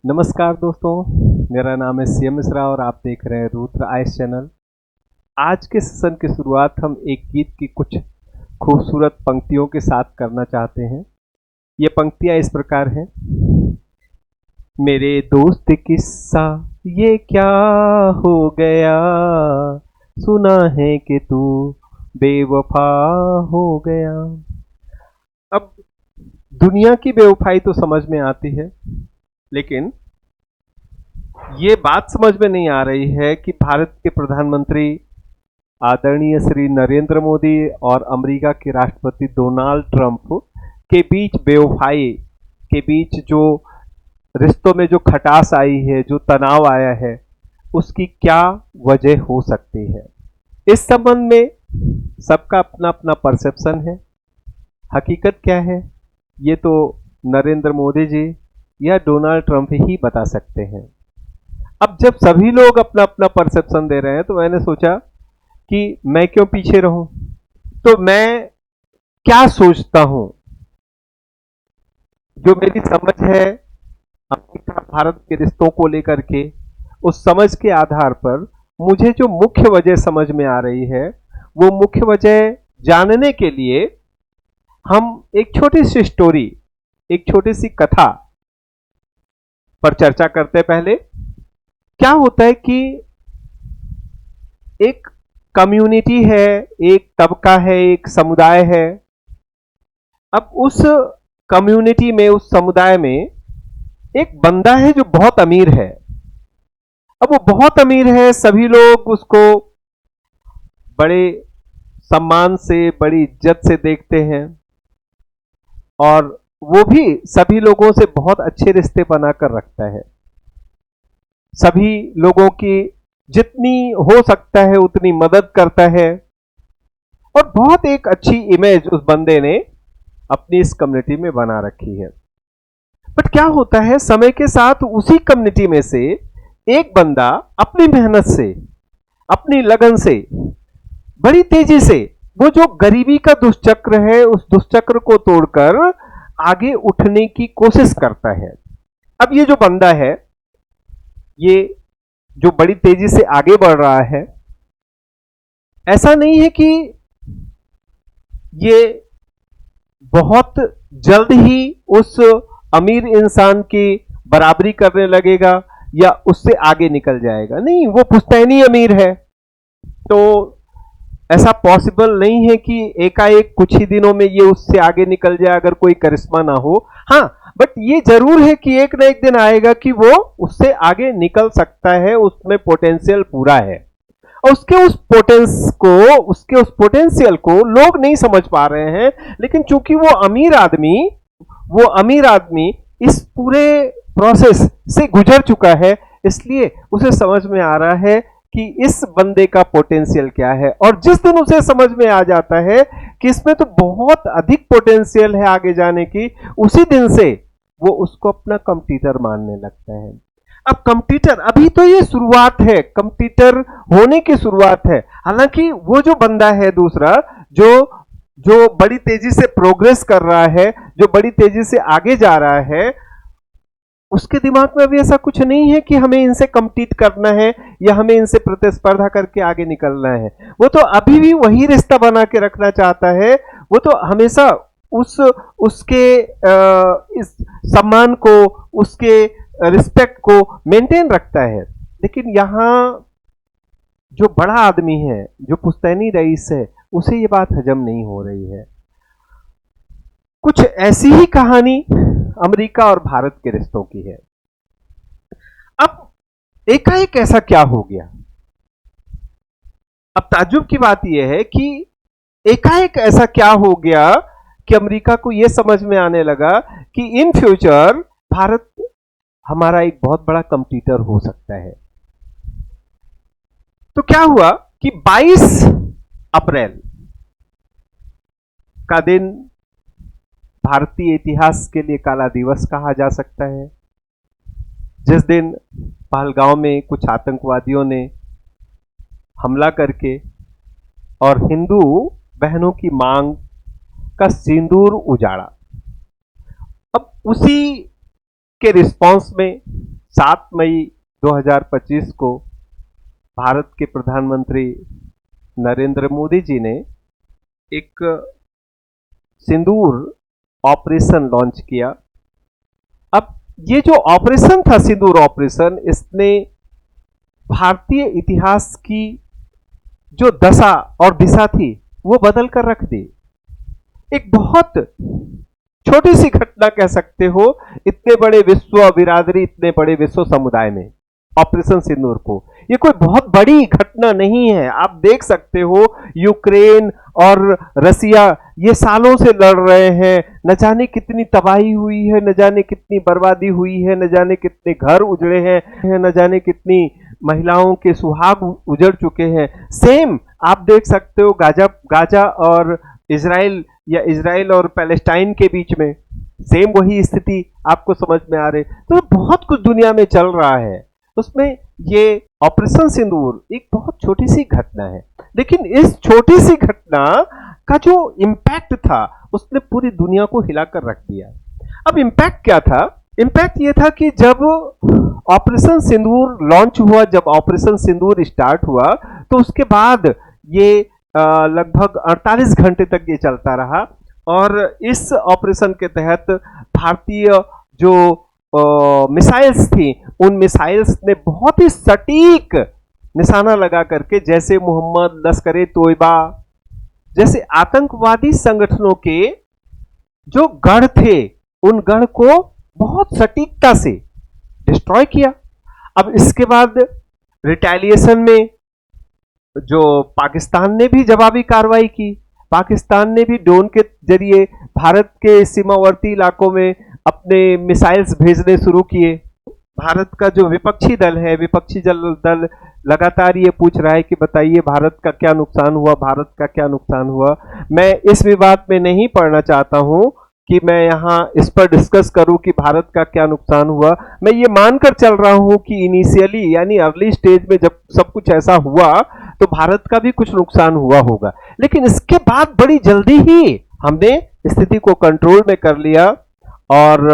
नमस्कार दोस्तों, मेरा नाम है सीएम मिश्रा और आप देख रहे हैं रुद्र आइस चैनल। आज के सेशन की शुरुआत हम एक गीत की कुछ खूबसूरत पंक्तियों के साथ करना चाहते हैं। ये पंक्तियां इस प्रकार हैं। मेरे दोस्त किस्सा ये क्या हो गया, सुना है कि तू बेवफा हो गया। अब दुनिया की बेवफाई तो समझ में आती है, लेकिन ये बात समझ में नहीं आ रही है कि भारत के प्रधानमंत्री आदरणीय श्री नरेंद्र मोदी और अमेरिका के राष्ट्रपति डोनाल्ड ट्रंप के बीच बेवफाई के बीच जो रिश्तों में जो खटास आई है, जो तनाव आया है, उसकी क्या वजह हो सकती है। इस संबंध में सबका अपना अपना परसेप्शन है। हकीकत क्या है ये तो नरेंद्र मोदी जी या डोनाल्ड ट्रंप ही बता सकते हैं। अब जब सभी लोग अपना अपना परसेप्शन दे रहे हैं तो मैंने सोचा कि मैं क्यों पीछे रहूं। तो मैं क्या सोचता हूं, जो मेरी समझ है अमेरिका भारत के रिश्तों को लेकर के, उस समझ के आधार पर मुझे जो मुख्य वजह समझ में आ रही है, वो मुख्य वजह जानने के लिए हम एक छोटी सी स्टोरी, एक छोटी सी कथा पर चर्चा करते पहले। क्या होता है कि एक कम्युनिटी है, एक तबका है, एक समुदाय है। अब उस कम्युनिटी में, उस समुदाय में एक बंदा है जो बहुत अमीर है। अब वो बहुत अमीर है, सभी लोग उसको बड़े सम्मान से, बड़ी इज्जत से देखते हैं और वो भी सभी लोगों से बहुत अच्छे रिश्ते बनाकर रखता है। सभी लोगों की जितनी हो सकता है उतनी मदद करता है और बहुत एक अच्छी इमेज उस बंदे ने अपनी इस कम्युनिटी में बना रखी है। बट क्या होता है, समय के साथ उसी कम्युनिटी में से एक बंदा अपनी मेहनत से, अपनी लगन से, बड़ी तेजी से वो जो गरीबी का दुष्चक्र है, उस दुष्चक्र को तोड़कर आगे उठने की कोशिश करता है। अब ये जो बंदा है, ये जो बड़ी तेजी से आगे बढ़ रहा है, ऐसा नहीं है कि ये बहुत जल्द ही उस अमीर इंसान की बराबरी करने लगेगा या उससे आगे निकल जाएगा। नहीं, वो पुश्तैनी अमीर है, तो ऐसा पॉसिबल नहीं है कि एकाएक कुछ ही दिनों में ये उससे आगे निकल जाए अगर कोई करिश्मा ना हो। हाँ, बट ये जरूर है कि एक ना एक दिन आएगा कि वो उससे आगे निकल सकता है, उसमें पोटेंशियल पूरा है। और उसके उस पोटेंशियल को लोग नहीं समझ पा रहे हैं, लेकिन चूंकि वो अमीर आदमी इस पूरे प्रोसेस से गुजर चुका है, इसलिए उसे समझ में आ रहा है कि इस बंदे का पोटेंशियल क्या है। और जिस दिन उसे समझ में आ जाता है कि इसमें तो बहुत अधिक पोटेंशियल है आगे जाने की, उसी दिन से वो उसको अपना कंपटीटर मानने लगता है। अब कंपटीटर, अभी तो ये शुरुआत है, कंपटीटर होने की शुरुआत है। हालांकि वो जो बंदा है दूसरा, जो जो बड़ी तेजी से प्रोग्रेस कर रहा है, जो बड़ी तेजी से आगे जा रहा है, उसके दिमाग में अभी ऐसा कुछ नहीं है कि हमें इनसे कम्पीट करना है या हमें इनसे प्रतिस्पर्धा करके आगे निकलना है। वो तो अभी भी वही रिश्ता बना के रखना चाहता है। वो तो हमेशा उसके इस सम्मान को, उसके रिस्पेक्ट को मेंटेन रखता है। लेकिन यहां जो बड़ा आदमी है, जो पुश्तैनी रईस है, उसे ये बात हजम नहीं हो रही है। कुछ ऐसी ही कहानी अमेरिका और भारत के रिश्तों की है। अब एकाएक ऐसा क्या हो गया? अब ताज्जुब की बात यह है कि एकाएक ऐसा क्या हो गया कि अमेरिका को यह समझ में आने लगा कि इन फ्यूचर भारत हमारा एक बहुत बड़ा कंपटीटर हो सकता है। तो क्या हुआ कि 22 अप्रैल का दिन भारतीय इतिहास के लिए काला दिवस कहा जा सकता है, जिस दिन पहलगांव में कुछ आतंकवादियों ने हमला करके और हिंदू बहनों की मांग का सिंदूर उजाड़ा। अब उसी के रिस्पांस में 7 मई 2025 को भारत के प्रधानमंत्री नरेंद्र मोदी जी ने एक सिंदूर ऑपरेशन लॉन्च किया। अब ये जो ऑपरेशन था, सिंदूर ऑपरेशन, इसने भारतीय इतिहास की जो दशा और दिशा थी वो बदल कर रख दी। एक बहुत छोटी सी घटना कह सकते हो, इतने बड़े विश्व बिरादरी, इतने बड़े विश्व समुदाय में ऑपरेशन सिंदूर को, ये कोई बहुत बड़ी घटना नहीं है। आप देख सकते हो यूक्रेन और रसिया ये सालों से लड़ रहे हैं, न जाने कितनी तबाही हुई है, न जाने कितनी बर्बादी हुई है, न जाने कितने घर उजड़े हैं, न जाने कितनी महिलाओं के सुहाग उजड़ चुके हैं। सेम आप देख सकते हो गाजा और इजराइल या इजराइल और पैलेस्टाइन के बीच में सेम वही स्थिति आपको समझ में आ रही। तो बहुत कुछ दुनिया में चल रहा है, उसमें ये ऑपरेशन सिंदूर एक बहुत छोटी सी घटना है, लेकिन इस छोटी सी घटना का जो इम्पैक्ट था उसने पूरी दुनिया को हिलाकर रख दिया। अब इम्पैक्ट क्या था? इम्पैक्ट ये था कि जब ऑपरेशन सिंदूर लॉन्च हुआ, जब ऑपरेशन सिंदूर स्टार्ट हुआ, तो उसके बाद ये लगभग 48 घंटे तक ये चलता रहा और इस ऑपरेशन के तहत भारतीय जो मिसाइल्स थी, उन मिसाइल्स ने बहुत ही सटीक निशाना लगा करके, जैसे मोहम्मद, लश्कर ए तोयबा जैसे आतंकवादी संगठनों के जो गढ़ थे, उन गढ़ को बहुत सटीकता से डिस्ट्रॉय किया। अब इसके बाद रिटेलिएशन में जो पाकिस्तान ने भी जवाबी कार्रवाई की, पाकिस्तान ने भी ड्रोन के जरिए भारत के सीमावर्ती इलाकों में अपने मिसाइल्स भेजने शुरू किए। भारत का जो विपक्षी दल है, विपक्षी दल लगातार ये पूछ रहा है कि बताइए भारत का क्या नुकसान हुआ, भारत का क्या नुकसान हुआ। मैं इस विवाद में नहीं पड़ना चाहता हूं कि मैं यहां इस पर डिस्कस करूं कि भारत का क्या नुकसान हुआ। मैं ये मानकर चल रहा हूं कि इनिशियली यानी अर्ली स्टेज में जब सब कुछ ऐसा हुआ तो भारत का भी कुछ नुकसान हुआ होगा, लेकिन इसके बाद बड़ी जल्दी ही हमने स्थिति को कंट्रोल में कर लिया और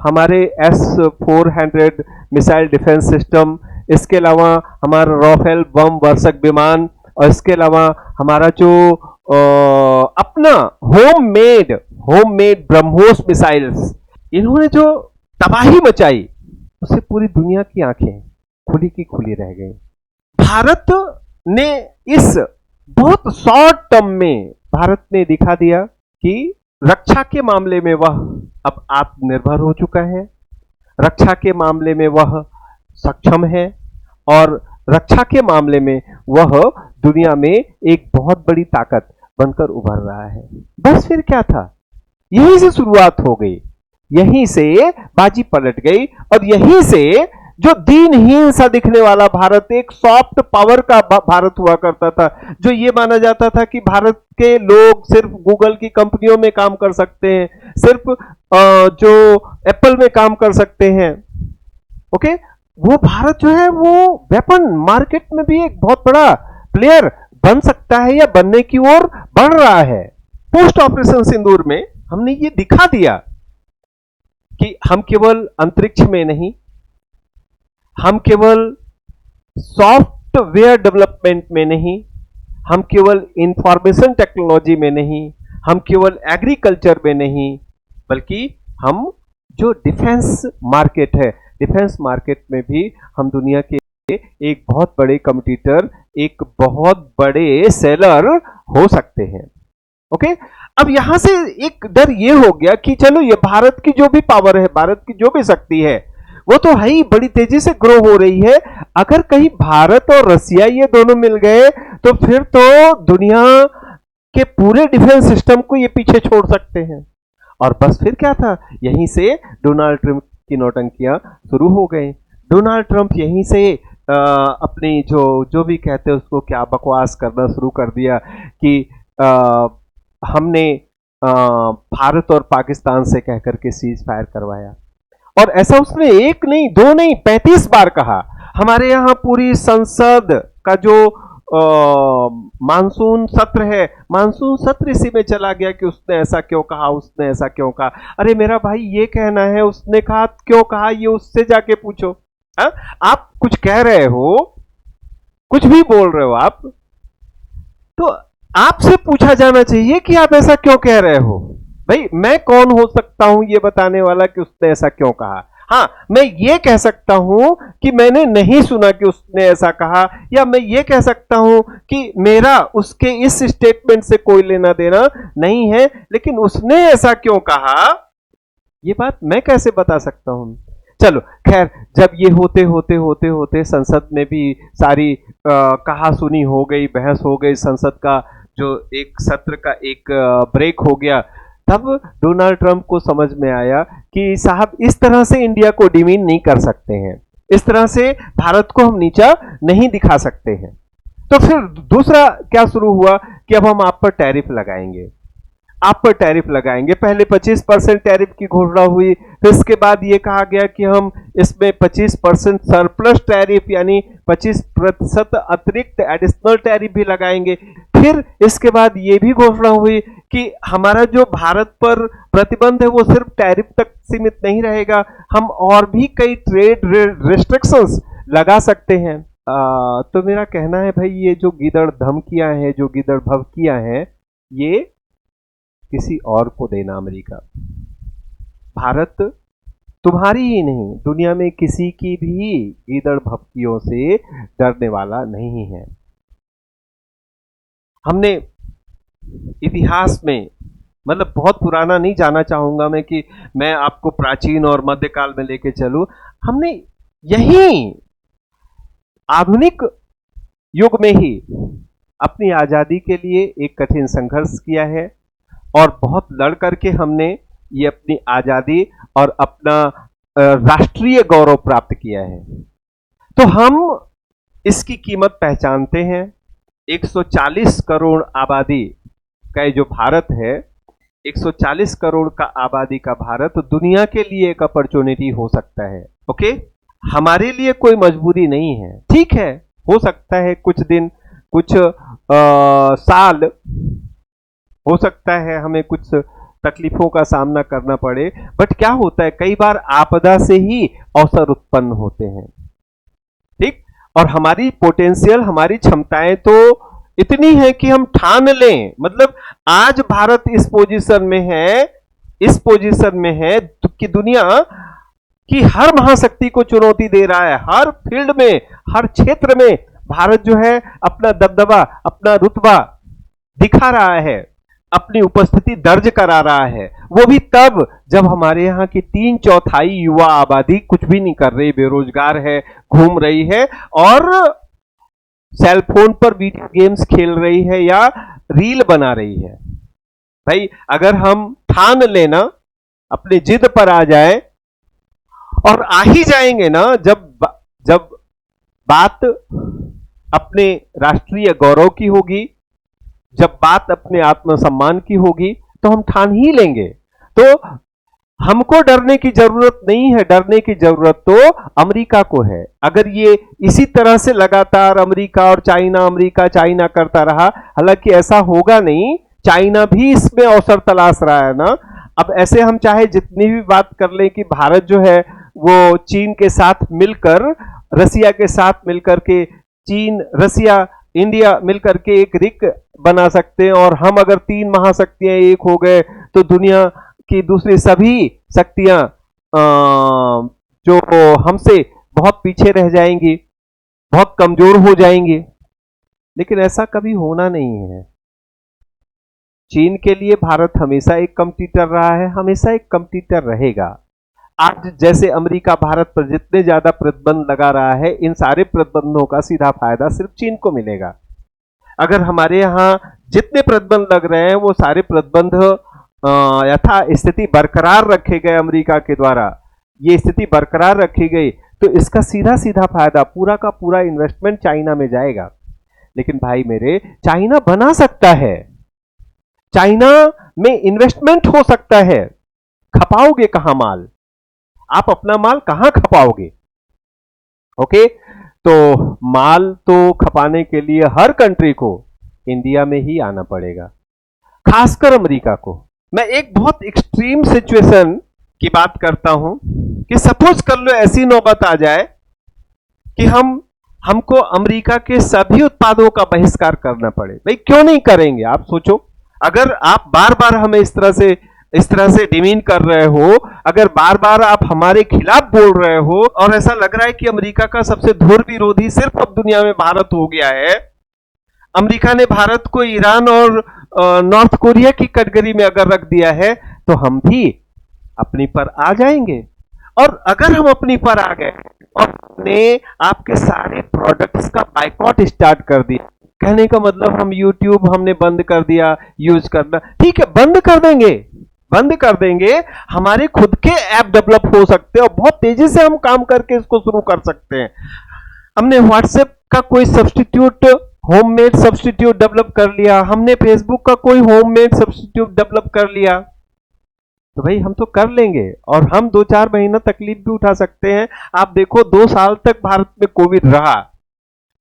हमारे S-400 मिसाइल डिफेंस सिस्टम, इसके अलावा हमारा राफेल बम वर्षक विमान और इसके अलावा हमारा जो अपना होममेड ब्रह्मोस मिसाइल्स, इन्होंने जो तबाही मचाई उससे पूरी दुनिया की आंखें खुली की खुली रह गई। भारत ने इस बहुत शॉर्ट टर्म में भारत ने दिखा दिया कि रक्षा के मामले में वह अब आत्मनिर्भर हो चुका है, रक्षा के मामले में वह सक्षम है और रक्षा के मामले में वह दुनिया में एक बहुत बड़ी ताकत बनकर उभर रहा है। बस फिर क्या था, यहीं से शुरुआत हो गई, यहीं से बाजी पलट गई और यहीं से जो दीनहीन सा दिखने वाला भारत, एक सॉफ्ट पावर का भारत हुआ करता था, जो ये माना जाता था कि भारत के लोग सिर्फ गूगल की कंपनियों में काम कर सकते हैं, सिर्फ जो एप्पल में काम कर सकते हैं, ओके, वो भारत जो है वो वेपन मार्केट में भी एक बहुत बड़ा प्लेयर बन सकता है या बनने की ओर बढ़ रहा है। पोस्ट ऑपरेशन सिंदूर में हमने ये दिखा दिया कि हम केवल अंतरिक्ष में नहीं, हम केवल सॉफ्टवेयर डेवलपमेंट में नहीं, हम केवल इंफॉर्मेशन टेक्नोलॉजी में नहीं, हम केवल एग्रीकल्चर में नहीं, बल्कि हम जो डिफेंस मार्केट है, डिफेंस मार्केट में भी हम दुनिया के एक बहुत बड़े कॉम्पिटिटर, एक बहुत बड़े सेलर हो सकते हैं। ओके, अब यहां से एक डर ये हो गया कि चलो ये भारत की जो भी पावर है, भारत की जो भी शक्ति है, वो तो है ही, बड़ी तेजी से ग्रो हो रही है। अगर कहीं भारत और रसिया ये दोनों मिल गए तो फिर तो दुनिया के पूरे डिफेंस सिस्टम को ये पीछे छोड़ सकते हैं। और बस फिर क्या था, यहीं से डोनाल्ड ट्रंप की नौटंकियां शुरू हो गई। डोनाल्ड ट्रंप यहीं से अपनी जो भी कहते हैं उसको क्या बकवास करना शुरू कर दिया कि हमने भारत और पाकिस्तान से कहकर के सीज फायर करवाया। और ऐसा उसने एक नहीं, दो नहीं, 35 बार कहा। हमारे यहाँ पूरी संसद का जो मानसून सत्र है, मानसून सत्र इसी में चला गया कि उसने ऐसा क्यों कहा, उसने ऐसा क्यों कहा। अरे मेरा भाई ये कहना है, उसने कहा क्यों कहा, ये उससे जाके पूछो। हा? आप कुछ कह रहे हो, कुछ भी बोल रहे हो आप, तो आपसे पूछा जाना चाहिए कि आप ऐसा क्यों कह रहे हो। भाई मैं कौन हो सकता हूं ये बताने वाला कि उसने ऐसा क्यों कहा। हाँ, मैं ये कह सकता हूं कि मैंने नहीं सुना कि उसने ऐसा कहा, या मैं ये कह सकता हूं कि मेरा उसके इस स्टेटमेंट से कोई लेना देना नहीं है, लेकिन उसने ऐसा क्यों कहा, ये बात मैं कैसे बता सकता हूं। चलो खैर, जब ये होते होते होते होते संसद में भी सारी कहा सुनी हो गई, बहस हो गई, संसद का जो एक सत्र का एक ब्रेक हो गया, तब डोनाल्ड ट्रंप को समझ में आया कि साहब इस तरह से इंडिया को डिमीन नहीं कर सकते हैं, इस तरह से भारत को हम नीचा नहीं दिखा सकते हैं। तो फिर दूसरा क्या शुरू हुआ कि अब हम आप पर टैरिफ लगाएंगे, आप पर टैरिफ लगाएंगे। पहले 25% टैरिफ की घोषणा हुई, फिर इसके बाद ये कहा गया कि हम इसमें 25% सरप्लस टैरिफ यानी 25% अतिरिक्त एडिशनल टैरिफ भी लगाएंगे। फिर इसके बाद ये भी घोषणा हुई कि हमारा जो भारत पर प्रतिबंध है वो सिर्फ टैरिफ तक सीमित नहीं रहेगा, हम और भी कई ट्रेड रेस्ट्रिक्शंस लगा सकते हैं। तो मेरा कहना है भाई, ये जो गीदड़ धमकियां हैं, जो गीदड़ भभकियां हैं, ये किसी और को देना अमेरिका। भारत तुम्हारी ही नहीं, दुनिया में किसी की भी गीदड़ भभकियों से डरने वाला नहीं है। हमने इतिहास में, मतलब बहुत पुराना नहीं जाना चाहूंगा मैं कि मैं आपको प्राचीन और मध्यकाल में लेके चलूं, हमने यही आधुनिक युग में ही अपनी आजादी के लिए एक कठिन संघर्ष किया है, और बहुत लड़ करके हमने ये अपनी आजादी और अपना राष्ट्रीय गौरव प्राप्त किया है। तो हम इसकी कीमत पहचानते हैं। 140 करोड़ आबादी का जो भारत है, 140 करोड़ का आबादी का भारत दुनिया के लिए एक अपॉर्चुनिटी हो सकता है। ओके, हमारे लिए कोई मजबूरी नहीं है। ठीक है, हो सकता है कुछ दिन, कुछ साल, हो सकता है हमें कुछ तकलीफों का सामना करना पड़े, बट क्या होता है, कई बार आपदा से ही अवसर उत्पन्न होते हैं। ठीक, और हमारी पोटेंशियल, हमारी क्षमताएं तो इतनी है कि हम ठान लें। मतलब आज भारत इस पोजीशन में है, इस पोजीशन में है कि दुनिया की हर महाशक्ति को चुनौती दे रहा है, हर फील्ड में, हर क्षेत्र में भारत जो है अपना दबदबा, अपना रुतबा दिखा रहा है, अपनी उपस्थिति दर्ज करा रहा है। वो भी तब जब हमारे यहाँ की 3/4 युवा आबादी कुछ भी नहीं कर रही, बेरोजगार है, घूम रही है और सेल फोन पर वीडियो गेम्स खेल रही है या रील बना रही है। भाई अगर हम ठान लेना, अपनी जिद पर आ जाए, और आ ही जाएंगे ना, जब बात अपने राष्ट्रीय गौरव की होगी, जब बात अपने आत्मसम्मान की होगी, तो हम ठान ही लेंगे। तो हमको डरने की जरूरत नहीं है, डरने की जरूरत तो अमेरिका को है। अगर ये इसी तरह से लगातार अमेरिका और चाइना, अमेरिका चाइना करता रहा, हालांकि ऐसा होगा नहीं, चाइना भी इसमें अवसर तलाश रहा है ना। अब ऐसे हम चाहे जितनी भी बात कर लें कि भारत जो है वो चीन के साथ मिलकर, रसिया के साथ मिलकर के, चीन, रसिया, इंडिया मिलकर के एक रिक बना सकते हैं, और हम अगर 3 महाशक्तियां एक हो गए तो दुनिया की दूसरी सभी शक्तियां जो हमसे बहुत पीछे रह जाएंगी, बहुत कमजोर हो जाएंगी। लेकिन ऐसा कभी होना नहीं है। चीन के लिए भारत हमेशा एक कॉम्पिटिटर रहा है, हमेशा एक कॉम्पिटिटर रहेगा। आज जैसे अमेरिका भारत पर जितने ज्यादा प्रतिबंध लगा रहा है, इन सारे प्रतिबंधों का सीधा फायदा सिर्फ चीन को मिलेगा। अगर हमारे यहाँ जितने प्रतिबंध लग रहे हैं वो सारे प्रतिबंध यथा स्थिति बरकरार रखे गए अमेरिका के द्वारा, ये स्थिति बरकरार रखी गई, तो इसका सीधा सीधा फायदा, पूरा का पूरा इन्वेस्टमेंट चाइना में जाएगा। लेकिन भाई मेरे, चाइना बना सकता है, चाइना में इन्वेस्टमेंट हो सकता है। खपाओगे कहां माल? आप अपना माल कहां खपाओगे? ओके, तो माल तो खपाने के लिए हर कंट्री को इंडिया में ही आना पड़ेगा, खासकर अमेरिका को। मैं एक बहुत एक्सट्रीम सिचुएशन की बात करता हूं कि सपोज कर लो ऐसी नौबत आ जाए कि हमको अमेरिका के सभी उत्पादों का बहिष्कार करना पड़े। भाई क्यों नहीं करेंगे? आप सोचो, अगर आप बार बार हमें इस तरह से डिमीन कर रहे हो, अगर बार बार आप हमारे खिलाफ बोल रहे हो, और ऐसा लग रहा है कि अमेरिका का सबसे धुर विरोधी सिर्फ अब दुनिया में भारत हो गया है। अमेरिका ने भारत को ईरान और नॉर्थ कोरिया की कैटेगरी में अगर रख दिया है, तो हम भी अपनी पर आ जाएंगे। और अगर हम अपनी पर आ गए और ने आपके सारे प्रोडक्ट्स का बाइकॉट स्टार्ट कर दिया, कहने का मतलब हम यूट्यूब हमने बंद कर दिया यूज करना, ठीक है, बंद कर देंगे। हमारे खुद के ऐप डेवलप हो सकते हैं और बहुत तेजी से हम काम करके इसको शुरू कर सकते हैं। हमने व्हाट्सएप का कोई सब्स्टिट्यूट, होममेड सब्स्टिट्यूट डेवलप कर लिया, हमने फेसबुक का कोई होममेड सब्स्टिट्यूट डेवलप कर लिया, तो भाई हम तो कर लेंगे और हम 2-4 महीना तकलीफ भी उठा सकते हैं। आप देखो 2 साल तक भारत में कोविड रहा।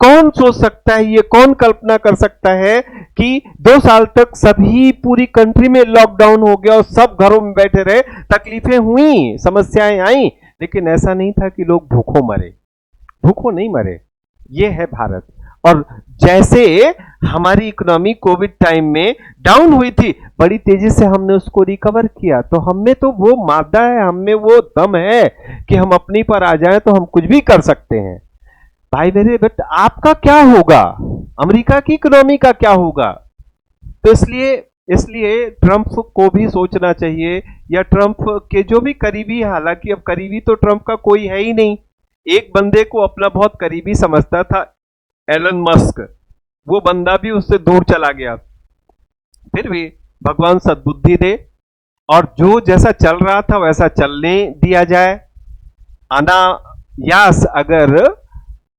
कौन सोच सकता है, ये कौन कल्पना कर सकता है कि 2 साल तक सभी पूरी कंट्री में लॉकडाउन हो गया और सब घरों में बैठे रहे, तकलीफें हुई, समस्याएं आई, लेकिन ऐसा नहीं था कि लोग भूखों नहीं मरे। ये है भारत। और जैसे हमारी इकोनॉमी कोविड टाइम में डाउन हुई थी, बड़ी तेजी से हमने उसको रिकवर किया। तो हम में तो वो मादा है, हम में वो दम है कि हम अपनी पर आ जाएं तो हम कुछ भी कर सकते हैं। भाई मेरे, बट आपका क्या होगा, अमेरिका की इकोनॉमी का क्या होगा? तो इसलिए ट्रंप को भी सोचना चाहिए, या ट्रंप के जो भी करीबी, हालांकि अब करीबी तो ट्रंप का कोई है ही नहीं, एक बंदे को अपना बहुत करीबी समझता था, एलन मस्क, वो बंदा भी उससे दूर चला गया। फिर भी भगवान सद्बुद्धि दे और जो जैसा चल रहा था वैसा चलने दिया जाए। अनायास अगर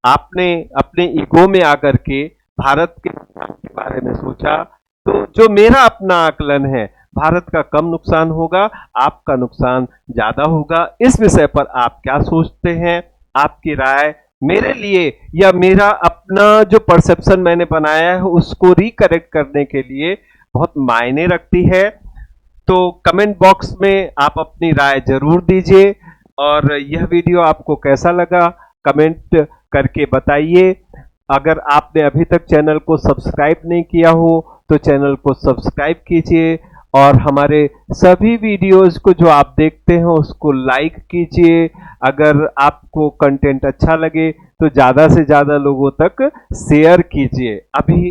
आपने अपने ईगो में आकर के भारत के बारे में सोचा, तो जो मेरा अपना आकलन है, भारत का कम नुकसान होगा, आपका नुकसान ज्यादा होगा। इस विषय पर आप क्या सोचते हैं? आपकी राय मेरे लिए, या मेरा अपना जो परसेप्शन मैंने बनाया है उसको रिकरेक्ट करने के लिए बहुत मायने रखती है। तो कमेंट बॉक्स में आप अपनी राय जरूर दीजिए, और यह वीडियो आपको कैसा लगा कमेंट करके बताइए। अगर आपने अभी तक चैनल को सब्सक्राइब नहीं किया हो तो चैनल को सब्सक्राइब कीजिए, और हमारे सभी वीडियोस को जो आप देखते हैं उसको लाइक कीजिए। अगर आपको कंटेंट अच्छा लगे तो ज़्यादा से ज़्यादा लोगों तक शेयर कीजिए।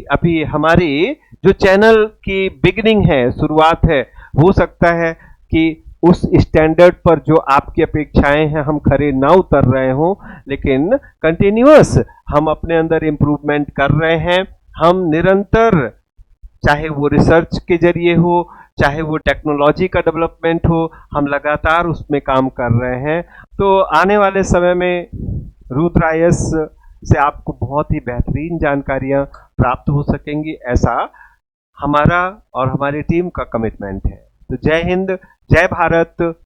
अभी हमारी जो चैनल की बिगिनिंग है, शुरुआत है, हो सकता है कि उस स्टैंडर्ड पर जो आपकी अपेक्षाएं हैं हम खरे ना उतर रहे हों, लेकिन कंटिन्यूअस हम अपने अंदर इम्प्रूवमेंट कर रहे हैं। हम निरंतर, चाहे वो रिसर्च के जरिए हो, चाहे वो टेक्नोलॉजी का डेवलपमेंट हो, हम लगातार उसमें काम कर रहे हैं। तो आने वाले समय में रुद्र IAS से आपको बहुत ही बेहतरीन जानकारियां प्राप्त हो सकेंगी, ऐसा हमारा और हमारी टीम का कमिटमेंट है। तो जय हिंद, जय भारत।